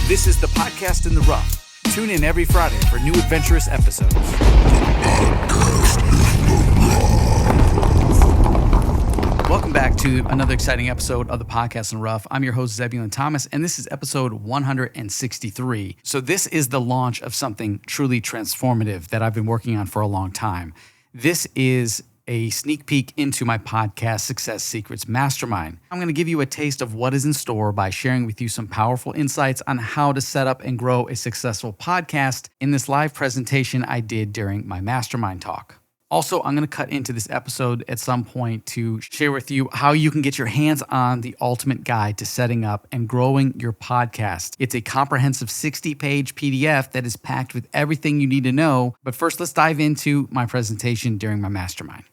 This is the Podcast in the Rough. Tune in every Friday for new adventurous episodes. Welcome back to another exciting episode of the Podcast in the Rough. I'm your host, Zebulon Thomas, and this is episode 163. So this is the launch of something truly transformative that I've been working on for a long time. This is a sneak peek into my podcast Success Secrets Mastermind. I'm going to give you a taste of what is in store by sharing with you some powerful insights on how to set up and grow a successful podcast in this live presentation I did during my Mastermind talk. Also, I'm going to cut into this episode at some point to share with you how you can get your hands on the ultimate guide to setting up and growing your podcast. It's a comprehensive 60-page PDF that is packed with everything you need to know. But first, let's dive into my presentation during my Mastermind.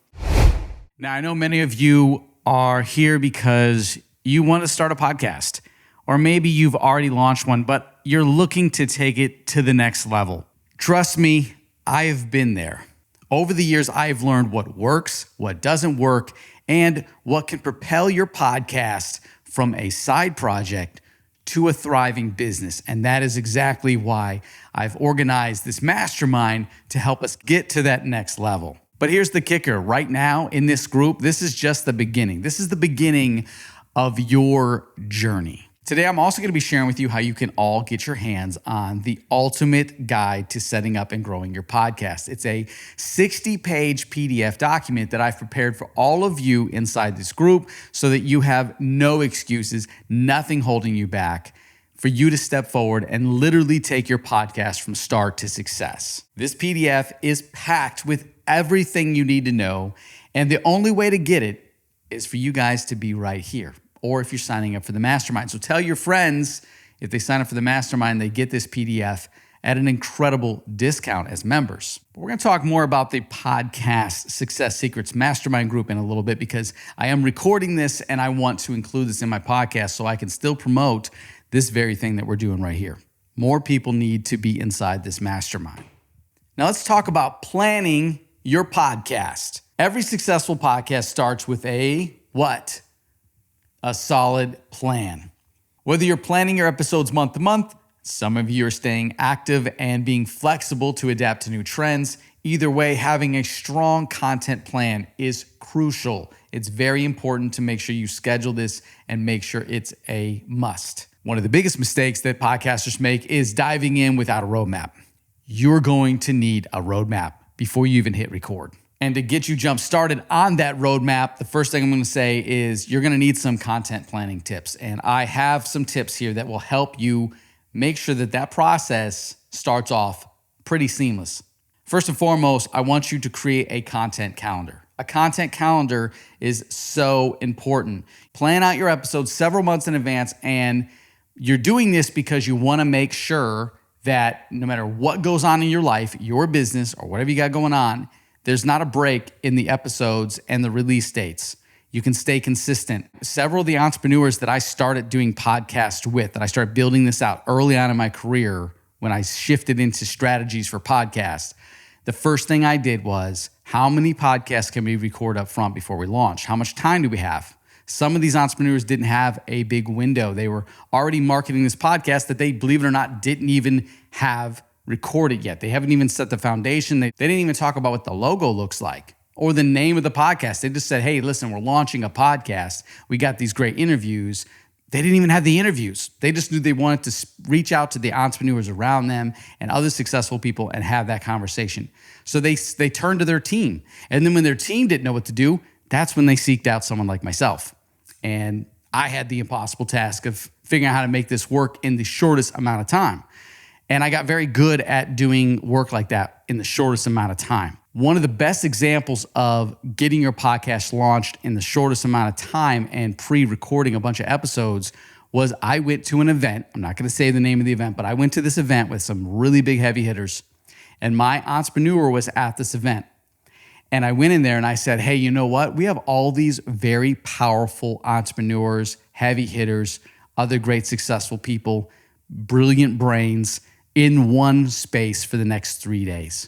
Now, I know many of you are here because you want to start a podcast, or maybe you've already launched one, but you're looking to take it to the next level. Trust me, I've been there. Over the years, I've learned what works, what doesn't work, and what can propel your podcast from a side project to a thriving business. And that is exactly why I've organized this mastermind to help us get to that next level. But here's the kicker. Right now in this group, this is just the beginning. This is the beginning of your journey. Today, I'm also going to be sharing with you how you can all get your hands on the ultimate guide to setting up and growing your podcast. It's a 60-page PDF document that I've prepared for all of you inside this group so that you have no excuses, nothing holding you back, for you to step forward and literally take your podcast from start to success. This PDF is packed with everything you need to know, and the only way to get it is for you guys to be right here, or if you're signing up for the Mastermind. So tell your friends, if they sign up for the Mastermind, they get this PDF at an incredible discount as members. But we're going to talk more about the Podcast Success Secrets Mastermind group in a little bit, because I am recording this and I want to include this in my podcast so I can still promote this very thing that we're doing right here. More people need to be inside this mastermind. Now let's talk about planning your podcast. Every successful podcast starts with a what? A solid plan. Whether you're planning your episodes month to month, some of you are staying active and being flexible to adapt to new trends. Either way, having a strong content plan is crucial. It's very important to make sure you schedule this and make sure it's a must. One of the biggest mistakes that podcasters make is diving in without a roadmap. You're going to need a roadmap before you even hit record. And to get you jump started on that roadmap, the first thing I'm going to say is you're going to need some content planning tips. And I have some tips here that will help you make sure that that process starts off pretty seamless. First and foremost, I want you to create a content calendar. A content calendar is so important. Plan out your episodes several months in advance, and you're doing this because you want to make sure that no matter what goes on in your life, your business, or whatever you got going on, there's not a break in the episodes and the release dates. You can stay consistent. Several of the entrepreneurs that I started doing podcasts with, that I started building this out early on in my career when I shifted into strategies for podcasts, the first thing I did was, how many podcasts can we record up front before we launch? How much time do we have? Some of these entrepreneurs didn't have a big window. They were already marketing this podcast that they, believe it or not, didn't even have recorded yet. They haven't even set the foundation. They didn't even talk about what the logo looks like or the name of the podcast. They just said, hey, listen, we're launching a podcast. We got these great interviews. They didn't even have the interviews. They just knew they wanted to reach out to the entrepreneurs around them and other successful people and have that conversation. So they turned to their team. And then when their team didn't know what to do, that's when they seeked out someone like myself. And I had the impossible task of figuring out how to make this work in the shortest amount of time. And I got very good at doing work like that in the shortest amount of time. One of the best examples of getting your podcast launched in the shortest amount of time and pre-recording a bunch of episodes was I went to an event. I'm not going to say the name of the event, but I went to this event with some really big heavy hitters. And my entrepreneur was at this event. And I went in there and I said, hey, you know what? We have all these very powerful entrepreneurs, heavy hitters, other great successful people, brilliant brains in one space for the next 3 days.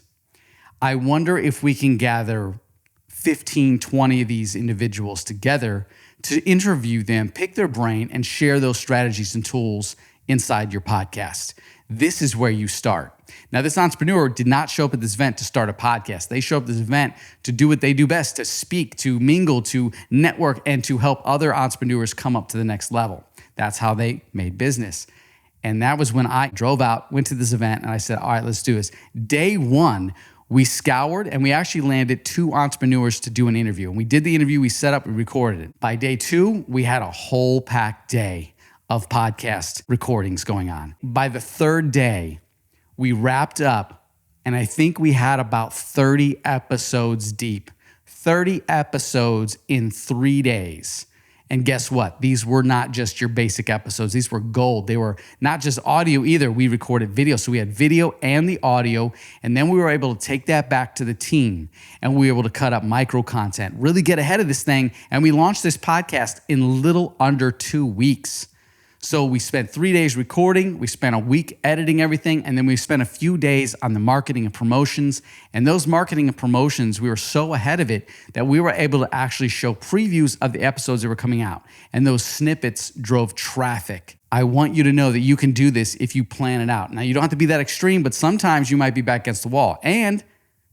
I wonder if we can gather 15, 20 of these individuals together to interview them, pick their brain, and share those strategies and tools inside your podcast. This is where you start. Now, this entrepreneur did not show up at this event to start a podcast. They show up at this event to do what they do best, to speak, to mingle, to network, and to help other entrepreneurs come up to the next level. That's how they made business. And that was when I drove out, went to this event, and I said, all right, let's do this. Day one, we scoured and we actually landed 2 entrepreneurs to do an interview. And we did the interview, we set up, we recorded it. By day 2, we had a whole packed day of podcast recordings going on. By the 3rd day, we wrapped up, and I think we had about 30 episodes deep. 30 episodes in 3 days. And guess what? These were not just your basic episodes. These were gold. They were not just audio either. We recorded video. So we had video and the audio. And then we were able to take that back to the team. And we were able to cut up micro content, really get ahead of this thing. And we launched this podcast in little under 2 weeks. So we spent 3 days recording, we spent a week editing everything, and then we spent a few days on the marketing and promotions. And those marketing and promotions, we were so ahead of it that we were able to actually show previews of the episodes that were coming out. And those snippets drove traffic. I want you to know that you can do this if you plan it out. Now, you don't have to be that extreme, but sometimes you might be back against the wall. And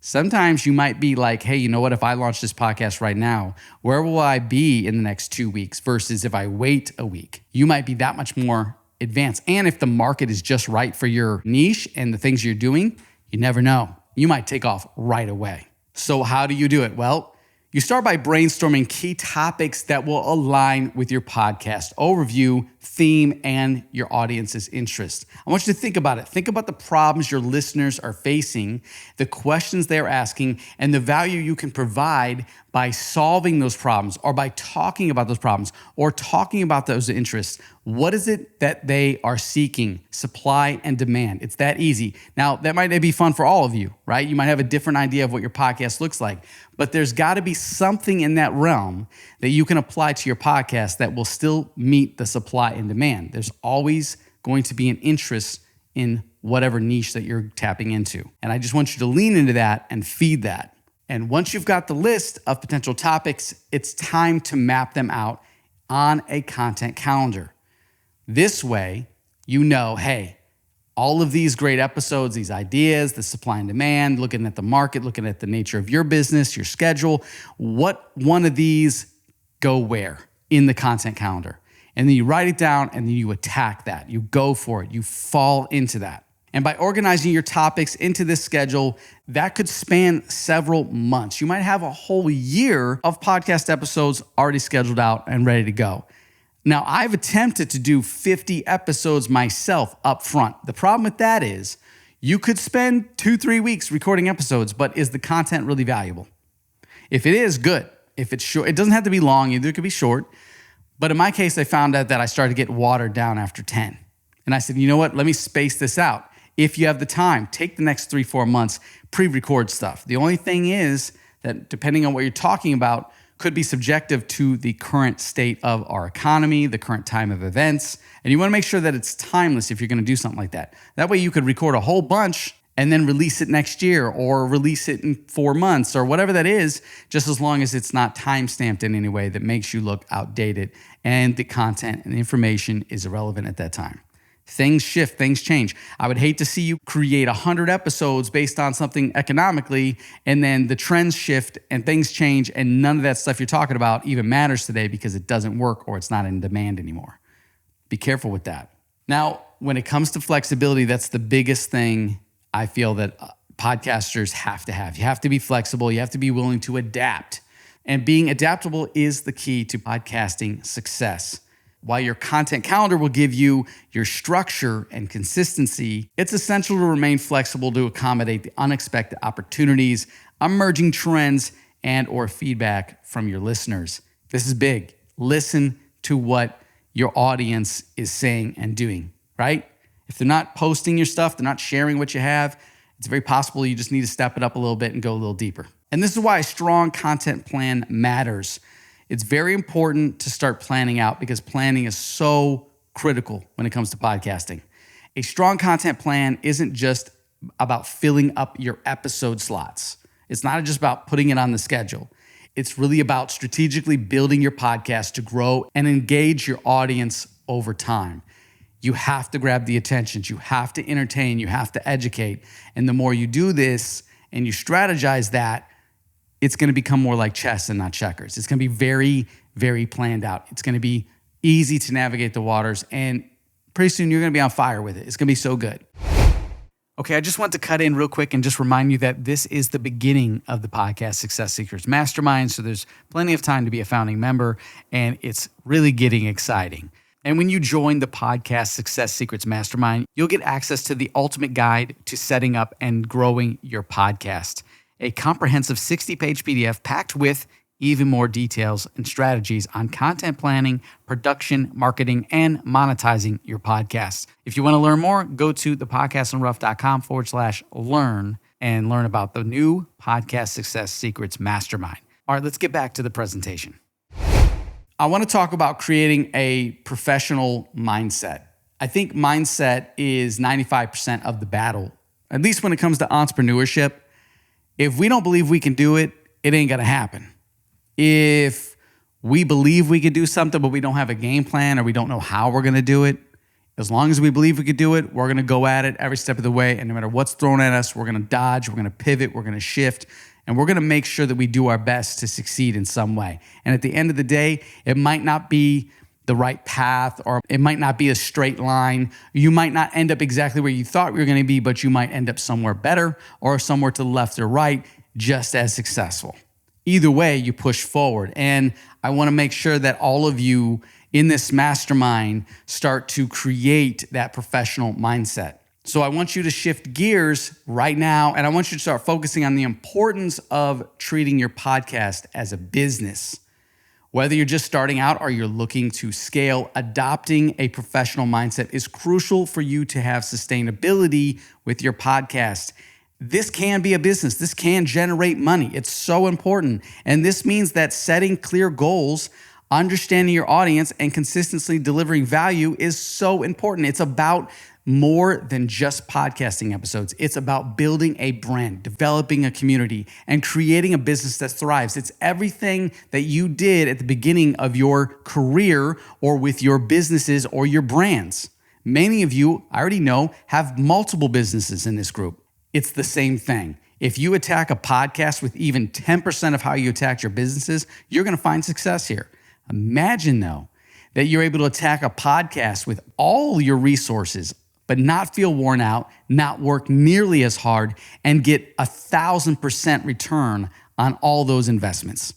sometimes you might be like, hey, you know what? If I launch this podcast right now, where will I be in the next 2 weeks versus if I wait a week? You might be that much more advanced. And if the market is just right for your niche and the things you're doing, you never know. You might take off right away. So how do you do it? Well, you start by brainstorming key topics that will align with your podcast overview, theme, and your audience's interest. I want you to think about it. Think about the problems your listeners are facing, the questions they're asking, and the value you can provide by solving those problems or by talking about those problems or talking about those interests. What is it that they are seeking? Supply and demand. It's that easy. Now, that might not be fun for all of you, right? You might have a different idea of what your podcast looks like, but there's got to be something in that realm that you can apply to your podcast that will still meet the supply and demand. There's always going to be an interest in whatever niche that you're tapping into. And I just want you to lean into that and feed that. And once you've got the list of potential topics, it's time to map them out on a content calendar. This way, you know, hey, all of these great episodes, these ideas, the supply and demand, looking at the market, looking at the nature of your business, your schedule, what one of these go where in the content calendar. And then you write it down and then you attack that. You go for it. You fall into that. And by organizing your topics into this schedule, that could span several months. You might have a whole year of podcast episodes already scheduled out and ready to go. Now, I've attempted to do 50 episodes myself up front. The problem with that is you could spend 2-3 weeks recording episodes, but is the content really valuable? If it is, good. If it's short, it doesn't have to be long either. It could be short. But in my case, I found out that I started to get watered down after 10. And I said, you know what? Let me space this out. If you have the time, take the next 3-4 months, pre-record stuff. The only thing is that depending on what you're talking about, could be subjective to the current state of our economy, the current time of events. And you want to make sure that it's timeless if you're going to do something like that. That way you could record a whole bunch and then release it next year or release it in 4 months or whatever that is, just as long as it's not time-stamped in any way that makes you look outdated and the content and the information is irrelevant at that time. Things shift, things change. I would hate to see you create 100 episodes based on something economically, and then the trends shift and things change, and none of that stuff you're talking about even matters today because it doesn't work or it's not in demand anymore. Be careful with that. Now, when it comes to flexibility, that's the biggest thing I feel that podcasters have to have. You have to be flexible. You have to be willing to adapt. And being adaptable is the key to podcasting success. While your content calendar will give you your structure and consistency, it's essential to remain flexible to accommodate the unexpected opportunities, emerging trends, and or feedback from your listeners. This is big. Listen to what your audience is saying and doing, right? If they're not posting your stuff, they're not sharing what you have, it's very possible you just need to step it up a little bit and go a little deeper. And this is why a strong content plan matters. It's very important to start planning out because planning is so critical when it comes to podcasting. A strong content plan isn't just about filling up your episode slots. It's not just about putting it on the schedule. It's really about strategically building your podcast to grow and engage your audience over time. You have to grab the attentions. You have to entertain. You have to educate. And the more you do this and you strategize that, it's going to become more like chess and not checkers. It's going to be very, very planned out. It's going to be easy to navigate the waters. And pretty soon you're going to be on fire with it. It's going to be so good. Okay, I just want to cut in real quick and just remind you that this is the beginning of the Podcast Success Secrets Mastermind. So there's plenty of time to be a founding member, and it's really getting exciting. And when you join the Podcast Success Secrets Mastermind, you'll get access to the ultimate guide to setting up and growing your podcast, a comprehensive 60-page PDF packed with even more details and strategies on content planning, production, marketing, and monetizing your podcast. If you want to learn more, go to thepodcastandrough.com/learn and learn about the new Podcast Success Secrets Mastermind. All right, let's get back to the presentation. I want to talk about creating a professional mindset. I think mindset is 95% of the battle, at least when it comes to entrepreneurship. If we don't believe we can do it, it ain't going to happen. If we believe we could do something, but we don't have a game plan or we don't know how we're going to do it, as long as we believe we could do it, we're going to go at it every step of the way. And no matter what's thrown at us, we're going to dodge, we're going to pivot, we're going to shift, and we're going to make sure that we do our best to succeed in some way. And at the end of the day, it might not be the right path, or it might not be a straight line. You might not end up exactly where you thought you were going to be, but you might end up somewhere better or somewhere to the left or right, just as successful. Either way, you push forward. And I want to make sure that all of you in this mastermind start to create that professional mindset. So I want you to shift gears right now, and I want you to start focusing on the importance of treating your podcast as a business. Whether you're just starting out or you're looking to scale, adopting a professional mindset is crucial for you to have sustainability with your podcast. This can be a business. This can generate money. It's so important. And this means that setting clear goals, understanding your audience, and consistently delivering value is so important. It's about more than just podcasting episodes. It's about building a brand, developing a community, and creating a business that thrives. It's everything that you did at the beginning of your career or with your businesses or your brands. Many of you, I already know, have multiple businesses in this group. It's the same thing. If you attack a podcast with even 10% of how you attack your businesses, you're going to find success here. Imagine, though, that you're able to attack a podcast with all your resources, but not feel worn out, not work nearly as hard, and get 1,000% return on all those investments.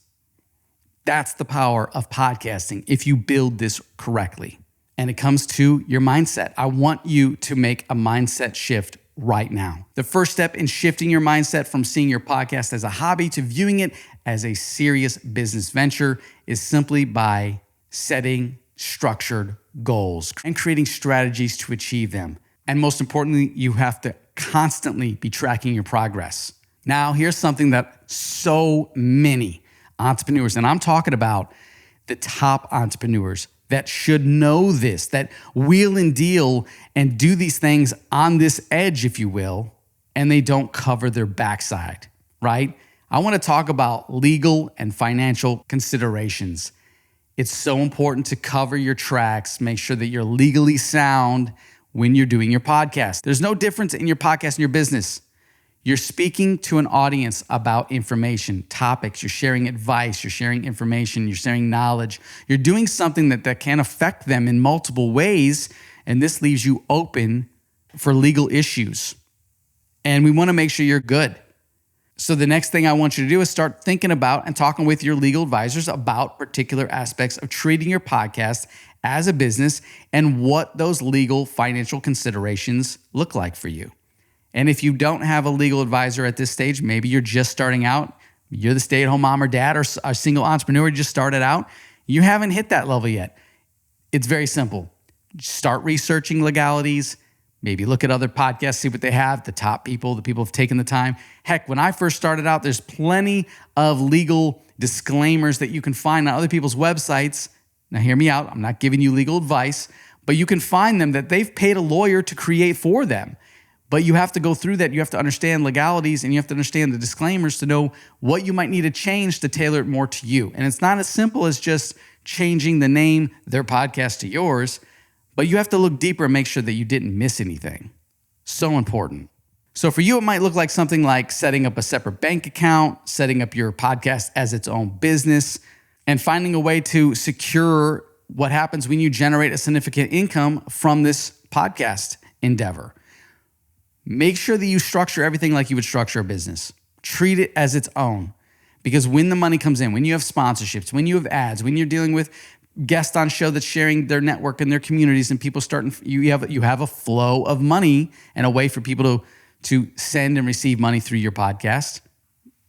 That's the power of podcasting if you build this correctly. And it comes to your mindset. I want you to make a mindset shift right now. The first step in shifting your mindset from seeing your podcast as a hobby to viewing it as a serious business venture is simply by setting structured goals and creating strategies to achieve them. And most importantly, you have to constantly be tracking your progress. Now, here's something that so many entrepreneurs, and I'm talking about the top entrepreneurs that should know this, that wheel and deal and do these things on this edge, if you will, and they don't cover their backside, right? I want to talk about legal and financial considerations. It's so important to cover your tracks, make sure that you're legally sound when you're doing your podcast. There's no difference in your podcast and your business. You're speaking to an audience about information, topics, you're sharing advice, you're sharing information, you're sharing knowledge. You're doing something that can affect them in multiple ways, and this leaves you open for legal issues. And we want to make sure you're good. So the next thing I want you to do is start thinking about and talking with your legal advisors about particular aspects of treating your podcast as a business and what those legal financial considerations look like for you. And if you don't have a legal advisor at this stage, maybe you're just starting out, you're the stay-at-home mom or dad or a single entrepreneur, just started out, you haven't hit that level yet. It's very simple. Start researching legalities, maybe look at other podcasts, see what they have, the top people, the people who have taken the time. Heck, when I first started out, there's plenty of legal disclaimers that you can find on other people's websites. Now hear me out, I'm not giving you legal advice, but you can find them that they've paid a lawyer to create for them. But you have to go through that. You have to understand legalities and you have to understand the disclaimers to know what you might need to change to tailor it more to you. And it's not as simple as just changing the name, their podcast, to yours. But you have to look deeper and make sure that you didn't miss anything. So important. So for you, it might look like something like setting up a separate bank account, setting up your podcast as its own business, and finding a way to secure what happens when you generate a significant income from this podcast endeavor. Make sure that you structure everything like you would structure a business. Treat it as its own. Because when the money comes in, when you have sponsorships, when you have ads, when you're dealing with guests on show that's sharing their network and their communities, and people starting, you have a flow of money and a way for people to send and receive money through your podcast.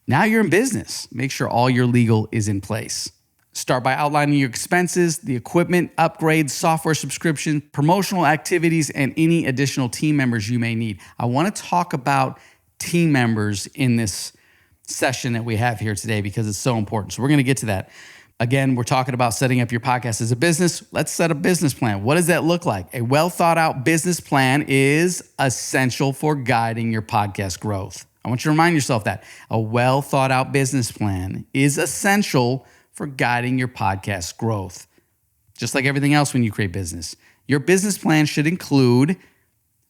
Now you're in business. Make sure all your legal is in place. Start by outlining your expenses, the equipment, upgrades, software subscription, promotional activities, and any additional team members you may need. I want to talk about team members in this session that we have here today because it's so important. So we're going to get to that. Again, we're talking about setting up your podcast as a business. Let's set a business plan. What does that look like? A well thought out business plan is essential for guiding your podcast growth. I want you to remind yourself that a well thought out business plan is essential for guiding your podcast growth. Just like everything else when you create business. Your business plan should include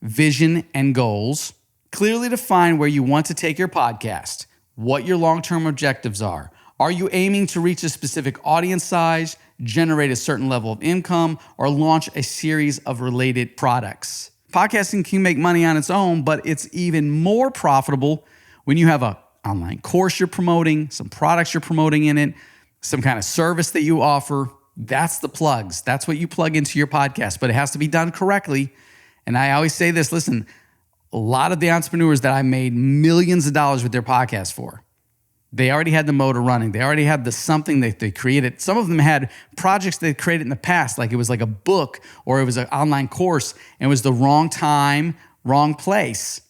vision and goals, clearly define where you want to take your podcast, what your long-term objectives are. Are you aiming to reach a specific audience size, generate a certain level of income, or launch a series of related products? Podcasting can make money on its own, but it's even more profitable when you have an online course you're promoting, some products you're promoting in it, some kind of service that you offer. That's the plugs. That's what you plug into your podcast, but it has to be done correctly. And I always say this, listen, a lot of the entrepreneurs that I made millions of dollars with their podcast for, they already had the motor running. They already had the something that they created. Some of them had projects they created in the past, like it was like a book or it was an online course, and it was the wrong time, wrong place.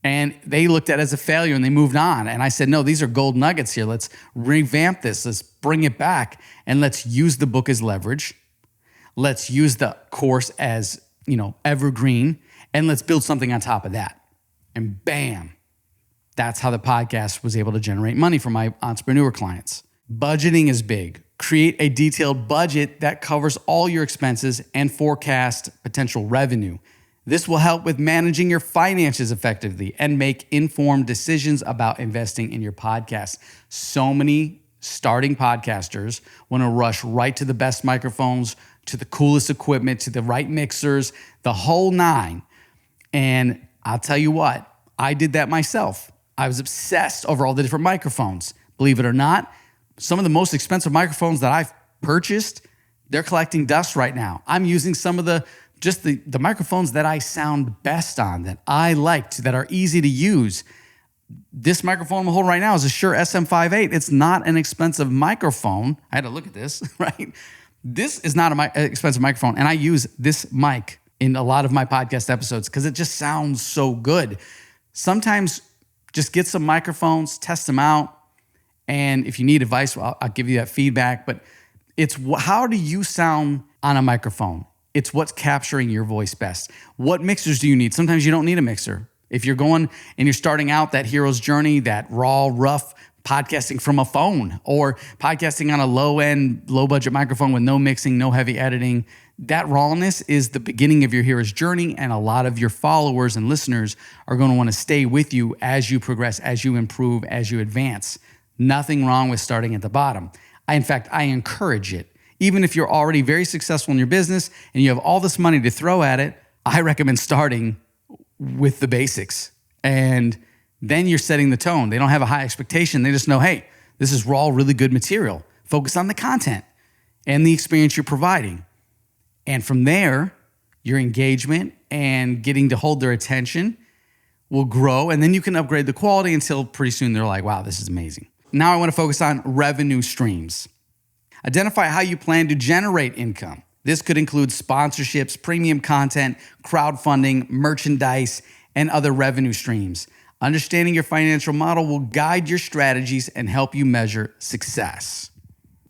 And they looked at it as a failure and they moved on. And I said, no, these are gold nuggets here. Let's revamp this. Let's bring it back. And let's use the book as leverage. Let's use the course as, evergreen. And let's build something on top of that. And bam, that's how the podcast was able to generate money for my entrepreneur clients. Budgeting is big. Create a detailed budget that covers all your expenses and forecast potential revenue. This will help with managing your finances effectively and make informed decisions about investing in your podcast. So many starting podcasters want to rush right to the best microphones, to the coolest equipment, to the right mixers, the whole nine. And I'll tell you what, I did that myself. I was obsessed over all the different microphones. Believe it or not, some of the most expensive microphones that I've purchased, they're collecting dust right now. I'm using some of the microphones that I sound best on, that I liked, that are easy to use. This microphone I'm holding right now is a Shure SM58. It's not an expensive microphone. I had to look at this, right? This is not an expensive microphone, and I use this mic in a lot of my podcast episodes because it just sounds so good. Sometimes just get some microphones, test them out, and if you need advice, I'll give you that feedback. But it's how do you sound on a microphone? It's what's capturing your voice best. What mixers do you need? Sometimes you don't need a mixer. If you're going and you're starting out that hero's journey, that raw, rough podcasting from a phone or podcasting on a low-end, low-budget microphone with no mixing, no heavy editing, that rawness is the beginning of your hero's journey, and a lot of your followers and listeners are going to want to stay with you as you progress, as you improve, as you advance. Nothing wrong with starting at the bottom. In fact, I encourage it. Even if you're already very successful in your business and you have all this money to throw at it, I recommend starting with the basics. And then you're setting the tone. They don't have a high expectation. They just know, hey, this is raw, really good material. Focus on the content and the experience you're providing. And from there, your engagement and getting to hold their attention will grow. And then you can upgrade the quality until pretty soon they're like, wow, this is amazing. Now I want to focus on revenue streams. Identify how you plan to generate income. This could include sponsorships, premium content, crowdfunding, merchandise, and other revenue streams. Understanding your financial model will guide your strategies and help you measure success.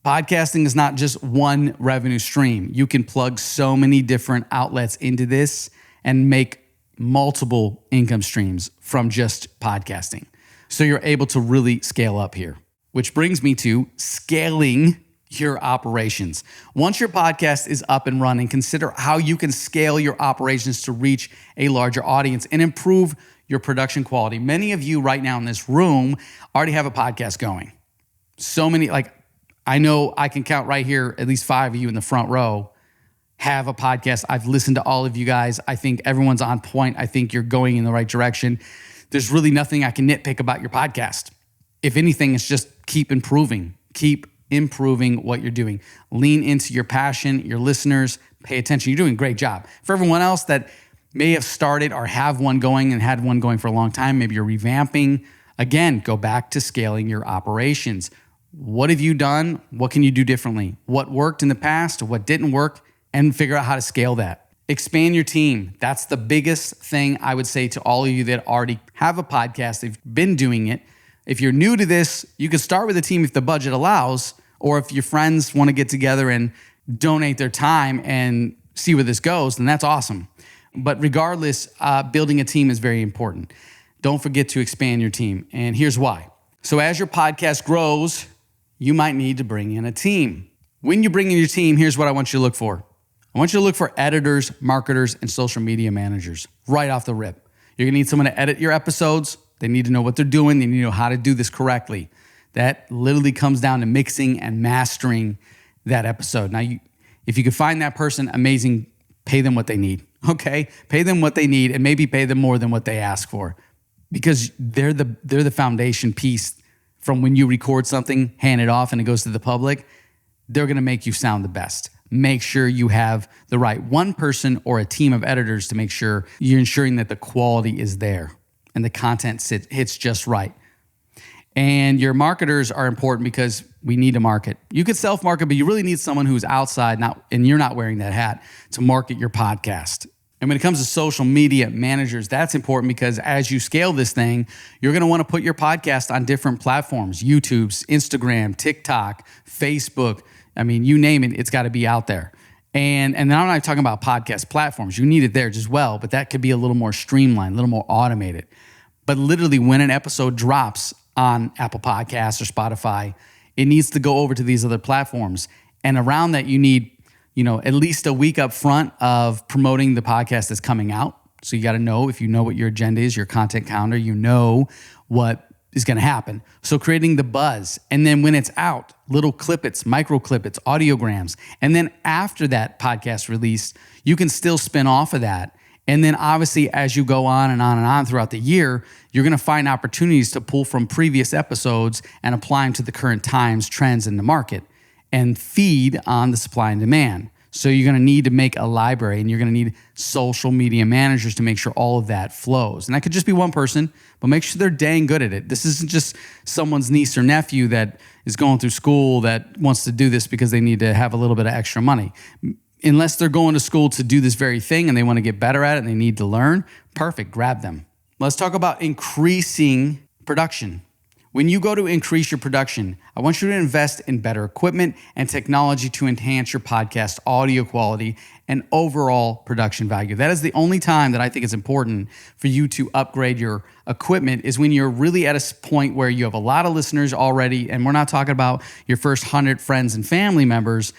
Podcasting is not just one revenue stream. You can plug so many different outlets into this and make multiple income streams from just podcasting. So you're able to really scale up here, which brings me to scaling your operations. Once your podcast is up and running, consider how you can scale your operations to reach a larger audience and improve your production quality. Many of you right now in this room already have a podcast going. So many, I know I can count right here, at least 5 of you in the front row have a podcast. I've listened to all of you guys. I think everyone's on point. I think you're going in the right direction. There's really nothing I can nitpick about your podcast. If anything, it's just keep improving. Keep improving what you're doing. Lean into your passion, your listeners, pay attention. You're doing a great job. For everyone else that may have started or have one going and had one going for a long time, maybe you're revamping. Again, go back to scaling your operations. What have you done? What can you do differently? What worked in the past? What didn't work? And figure out how to scale that. Expand your team. That's the biggest thing I would say to all of you that already have a podcast. They've been doing it. If you're new to this, you can start with a team if the budget allows, or if your friends want to get together and donate their time and see where this goes, then that's awesome. But regardless, building a team is very important. Don't forget to expand your team. And here's why. So as your podcast grows, you might need to bring in a team. When you bring in your team, here's what I want you to look for. I want you to look for editors, marketers, and social media managers right off the rip. You're gonna need someone to edit your episodes. They need to know what they're doing. They need to know how to do this correctly. That literally comes down to mixing and mastering that episode. Now, if you can find that person, amazing, pay them what they need, okay? Pay them what they need and maybe pay them more than what they ask for because they're the foundation piece from when you record something, hand it off, and it goes to the public. They're gonna make you sound the best. Make sure you have the right one person or a team of editors to make sure you're ensuring that the quality is there and the content hits just right. And your marketers are important because we need to market. You could self-market, but you really need someone who's outside, and you're not wearing that hat, to market your podcast. And when it comes to social media managers, that's important because as you scale this thing, you're gonna wanna put your podcast on different platforms, YouTube, Instagram, TikTok, Facebook. I mean, you name it, it's gotta be out there. And now I'm not talking about podcast platforms. You need it there as well, but that could be a little more streamlined, a little more automated. But literally when an episode drops on Apple Podcasts or Spotify, it needs to go over to these other platforms. And around that, you need, at least a week up front of promoting the podcast that's coming out. So you got to know, if you know what your agenda is, your content calendar, you know what is going to happen. So creating the buzz. And then when it's out, little clippets, micro clippets, audiograms. And then after that podcast release, you can still spin off of that. And then obviously as you go on and on and on throughout the year, you're going to find opportunities to pull from previous episodes and apply them to the current times, trends in the market and feed on the supply and demand. So you're going to need to make a library and you're going to need social media managers to make sure all of that flows. And that could just be one person, but make sure they're dang good at it. This isn't just someone's niece or nephew that is going through school that wants to do this because they need to have a little bit of extra money. Unless they're going to school to do this very thing and they want to get better at it and they need to learn, perfect, grab them. Let's talk about increasing production. When you go to increase your production, I want you to invest in better equipment and technology to enhance your podcast audio quality and overall production value. That is the only time that I think it's important for you to upgrade your equipment is when you're really at a point where you have a lot of listeners already, and we're not talking about your first 100 friends and family members.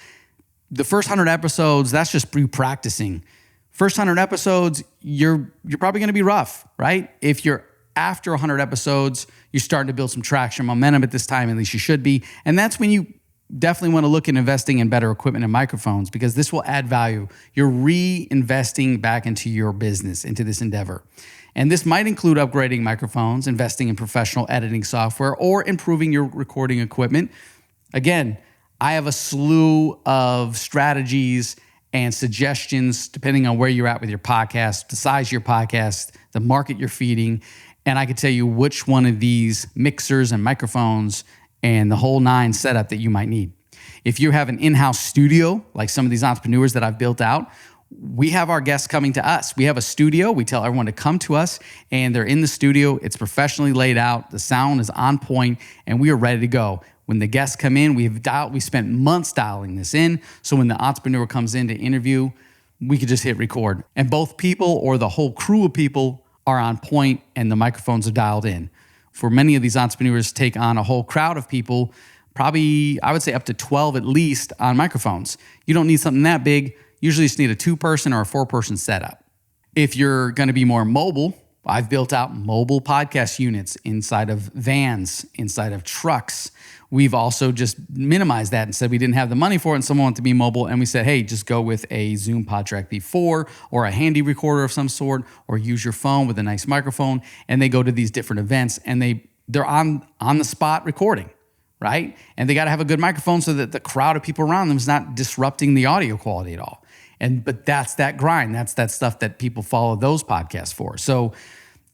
The first 100 episodes, that's just you practicing. First 100 episodes, you're probably going to be rough, right? If you're after 100 episodes, you're starting to build some traction, momentum at this time, at least you should be. And that's when you definitely want to look at investing in better equipment and microphones because this will add value. You're reinvesting back into your business, into this endeavor. And this might include upgrading microphones, investing in professional editing software, or improving your recording equipment. Again, I have a slew of strategies and suggestions depending on where you're at with your podcast, the size of your podcast, the market you're feeding, and I can tell you which one of these mixers and microphones and the whole 9 setup that you might need. If you have an in-house studio, like some of these entrepreneurs that I've built out, we have our guests coming to us. We have a studio. We tell everyone to come to us, and they're in the studio. It's professionally laid out. The sound is on point, and we are ready to go. When the guests come in, we spent months dialing this in. So when the entrepreneur comes in to interview, we could just hit record. And both people or the whole crew of people are on point and the microphones are dialed in. For many of these entrepreneurs take on a whole crowd of people, probably, I would say up to 12 at least on microphones. You don't need something that big. Usually you just need a 2-person or a 4-person setup. If you're going to be more mobile, I've built out mobile podcast units inside of vans, inside of trucks. We've also just minimized that and said we didn't have the money for it and someone wanted to be mobile. And we said, hey, just go with a Zoom PodTrack B4 or a handy recorder of some sort, or use your phone with a nice microphone. And they go to these different events and they're on the spot recording, right? And they got to have a good microphone so that the crowd of people around them is not disrupting the audio quality at all. But that's that grind. That's that stuff that people follow those podcasts for. So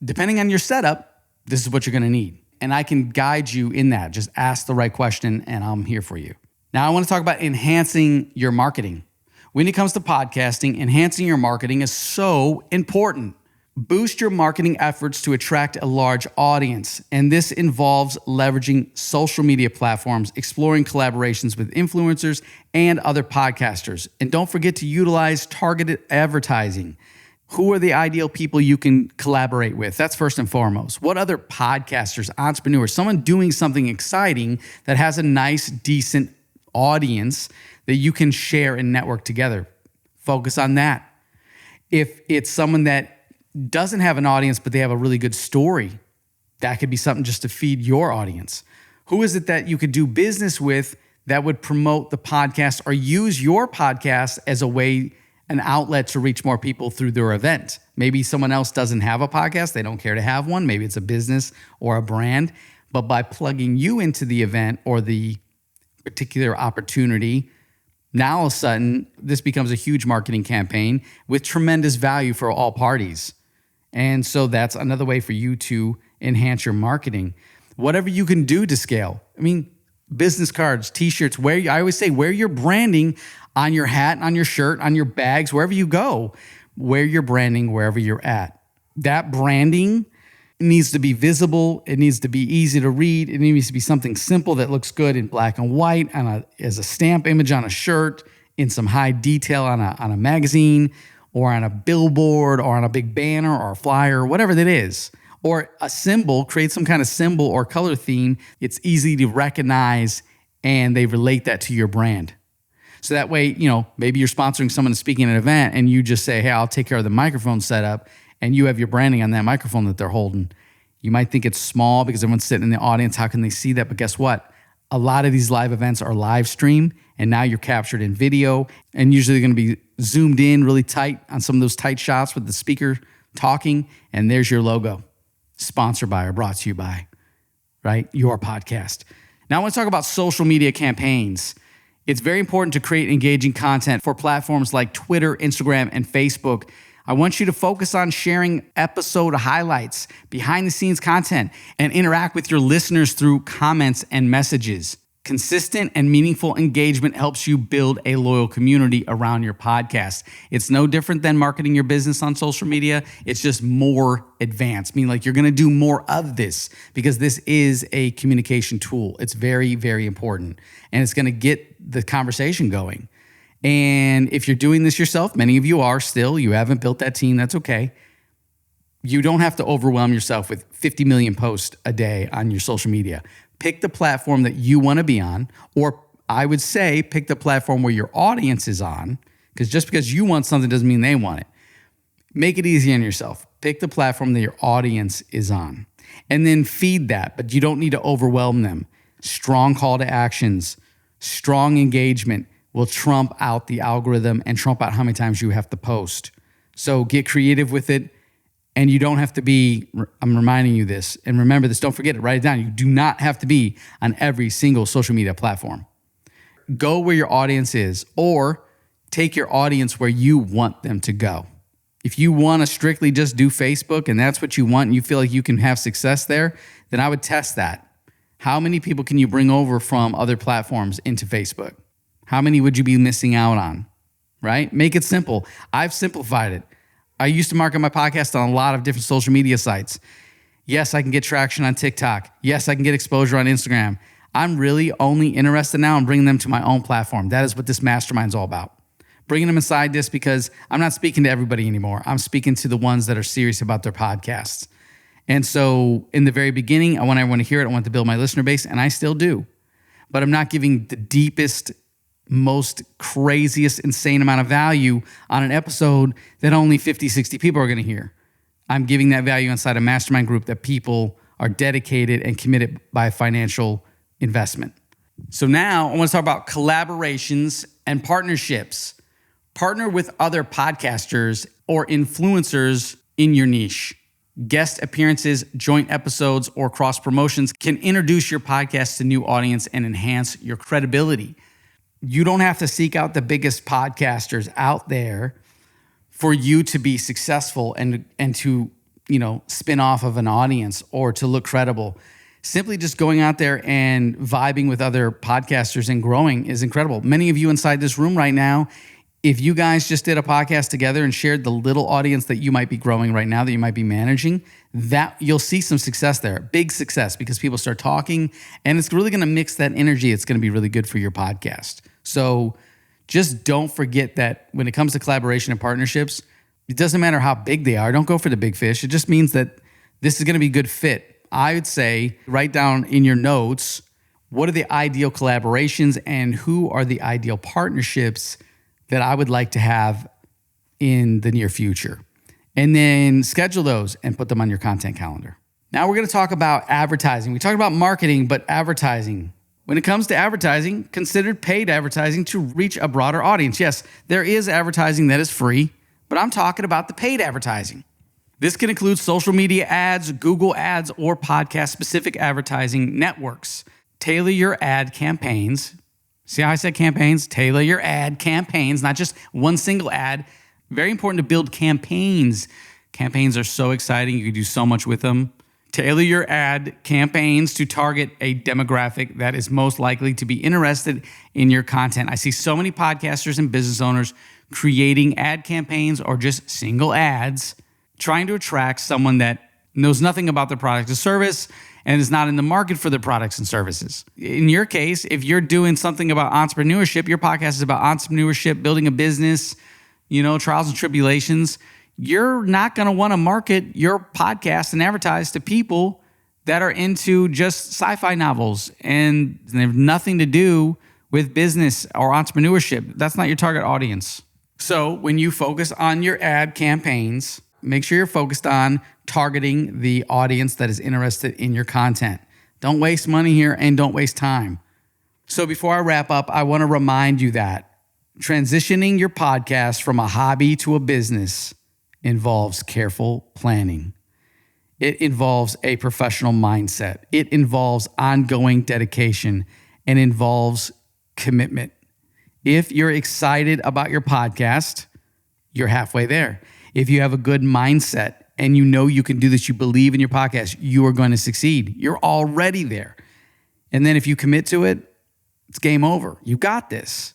depending on your setup, this is what you're going to need. And I can guide you in that. Just ask the right question and I'm here for you. Now I want to talk about enhancing your marketing. When it comes to podcasting, enhancing your marketing is so important. Boost your marketing efforts to attract a large audience. And this involves leveraging social media platforms, exploring collaborations with influencers and other podcasters. And don't forget to utilize targeted advertising. Who are the ideal people you can collaborate with? That's first and foremost. What other podcasters, entrepreneurs, someone doing something exciting that has a nice, decent audience that you can share and network together? Focus on that. If it's someone that doesn't have an audience, but they have a really good story, that could be something just to feed your audience. Who is it that you could do business with that would promote the podcast or use your podcast as a way, an outlet to reach more people through their event? Maybe someone else doesn't have a podcast. They don't care to have one. Maybe it's a business or a brand. But by plugging you into the event or the particular opportunity, now all of a sudden, this becomes a huge marketing campaign with tremendous value for all parties. And so that's another way for you to enhance your marketing. Whatever you can do to scale. I mean, business cards, t-shirts, I always say, wear your branding on your hat, on your shirt, on your bags, wherever you go. Wear your branding wherever you're at. That branding needs to be visible. It needs to be easy to read. It needs to be something simple that looks good in black and white as a stamp image on a shirt, in some high detail on a magazine, or on a billboard, or on a big banner or a flyer, whatever that is. Or a symbol, create some kind of symbol or color theme. It's easy to recognize and they relate that to your brand. So that way, maybe you're sponsoring someone speaking at an event and you just say, hey, I'll take care of the microphone setup, and you have your branding on that microphone that they're holding. You might think it's small because everyone's sitting in the audience. How can they see that? But guess what? A lot of these live events are live stream, and now you're captured in video, and usually they're going to be zoomed in really tight on some of those tight shots with the speaker talking, and there's your logo. Sponsored by or brought to you by, right? Your podcast. Now I want to talk about social media campaigns. It's very important to create engaging content for platforms like Twitter, Instagram, and Facebook. I want you to focus on sharing episode highlights, behind the scenes content, and interact with your listeners through comments and messages. Consistent and meaningful engagement helps you build a loyal community around your podcast. It's no different than marketing your business on social media. It's just more advanced, meaning like you're going to do more of this because this is a communication tool. It's very, very important, and it's going to get the conversation going. And if you're doing this yourself, many of you are still, you haven't built that team, that's okay. You don't have to overwhelm yourself with 50 million posts a day on your social media. Pick the platform that you want to be on, or I would say pick the platform where your audience is on, because just because you want something doesn't mean they want it. Make it easy on yourself. Pick the platform that your audience is on, and then feed that, but you don't need to overwhelm them. Strong call to actions, strong engagement will trump out the algorithm and trump out how many times you have to post. So get creative with it. And you don't have to be, I'm reminding you this, and remember this, don't forget it, write it down. You do not have to be on every single social media platform. Go where your audience is, or take your audience where you want them to go. If you want to strictly just do Facebook and that's what you want and you feel like you can have success there, then I would test that. How many people can you bring over from other platforms into Facebook? How many would you be missing out on, right? Make it simple. I've simplified it. I used to market my podcast on a lot of different social media sites. Yes, I can get traction on TikTok. Yes, I can get exposure on Instagram. I'm really only interested now in bringing them to my own platform. That is what this mastermind is all about. Bringing them inside this because I'm not speaking to everybody anymore. I'm speaking to the ones that are serious about their podcasts. And so in the very beginning, I want everyone to hear it. I want to build my listener base, and I still do. but I'm not giving the deepest, most craziest, insane amount of value on an episode that only 50, 60 people are going to hear. I'm giving that value inside a mastermind group that people are dedicated and committed by financial investment. So now I want to talk about collaborations and partnerships. Partner with other podcasters or influencers in your niche. Guest appearances, joint episodes, or cross promotions can introduce your podcast to new audience and enhance your credibility. You don't have to seek out the biggest podcasters out there for you to be successful and to, spin off of an audience or to look credible. Simply just going out there and vibing with other podcasters and growing is incredible. Many of you inside this room right now, if you guys just did a podcast together and shared the little audience that you might be growing right now, that you might be managing, that you'll see some success there, big success, because people start talking and it's really going to mix that energy. It's going to be really good for your podcast. So just don't forget that when it comes to collaboration and partnerships, it doesn't matter how big they are. Don't go for the big fish. It just means that this is going to be a good fit. I would say write down in your notes, what are the ideal collaborations and who are the ideal partnerships that I would like to have in the near future. And then schedule those and put them on your content calendar. Now we're going to talk about advertising. We talked about marketing, but advertising. When it comes to advertising, consider paid advertising to reach a broader audience. Yes, there is advertising that is free, but I'm talking about the paid advertising. This can include social media ads, Google ads, or podcast-specific advertising networks. Tailor your ad campaigns. See how I said campaigns? Tailor your ad campaigns, not just one single ad. Very important to build campaigns. Campaigns are so exciting. You can do so much with them. Tailor your ad campaigns to target a demographic that is most likely to be interested in your content. I see so many podcasters and business owners creating ad campaigns or just single ads, trying to attract someone that knows nothing about their product or service and is not in the market for their products and services. In your case, if you're doing something about entrepreneurship, your podcast is about entrepreneurship, building a business, trials and tribulations, you're not going to want to market your podcast and advertise to people that are into just sci-fi novels and they have nothing to do with business or entrepreneurship. That's not your target audience. So when you focus on your ad campaigns, make sure you're focused on targeting the audience that is interested in your content. Don't waste money here and don't waste time. So before I wrap up, I want to remind you that transitioning your podcast from a hobby to a business involves careful planning. It involves a professional mindset. It involves ongoing dedication and involves commitment. If you're excited about your podcast, you're halfway there. If you have a good mindset and you know you can do this, you believe in your podcast, you are going to succeed. You're already there. And then if you commit to it, it's game over. You got this.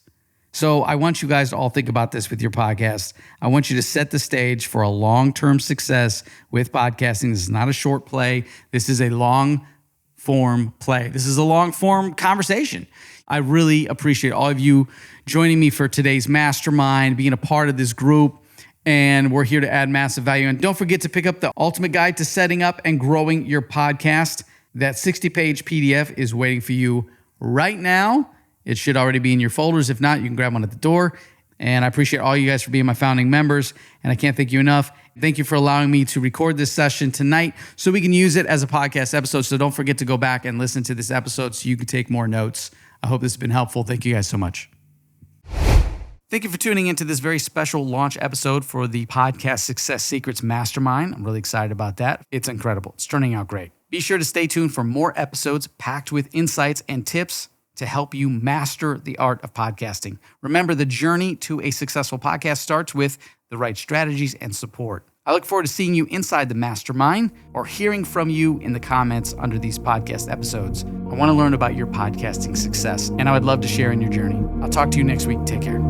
So I want you guys to all think about this with your podcast. I want you to set the stage for a long-term success with podcasting. This is not a short play. This is a long-form play. This is a long-form conversation. I really appreciate all of you joining me for today's mastermind, being a part of this group. And we're here to add massive value. And don't forget to pick up the ultimate guide to setting up and growing your podcast. That 60-page PDF is waiting for you right now. It should already be in your folders. If not, you can grab one at the door. And I appreciate all you guys for being my founding members. And I can't thank you enough. Thank you for allowing me to record this session tonight so we can use it as a podcast episode. So don't forget to go back and listen to this episode so you can take more notes. I hope this has been helpful. Thank you guys so much. Thank you for tuning into this very special launch episode for the Podcast Success Secrets Mastermind. I'm really excited about that. It's incredible. It's turning out great. Be sure to stay tuned for more episodes packed with insights and tips to help you master the art of podcasting. Remember, the journey to a successful podcast starts with the right strategies and support. I look forward to seeing you inside the mastermind or hearing from you in the comments under these podcast episodes. I want to learn about your podcasting success, and I would love to share in your journey. I'll talk to you next week. Take care.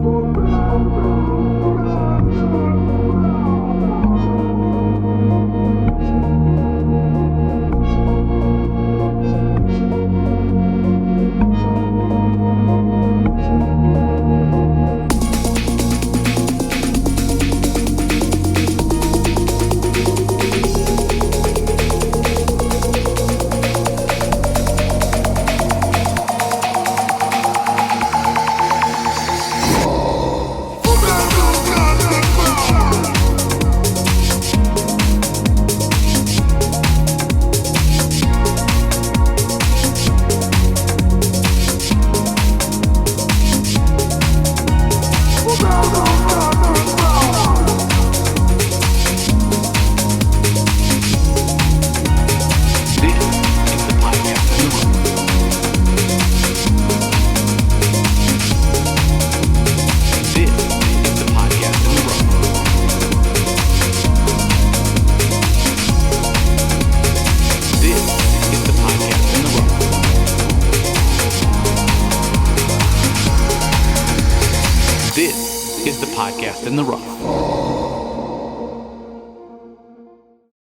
is the Podcast in the Rough.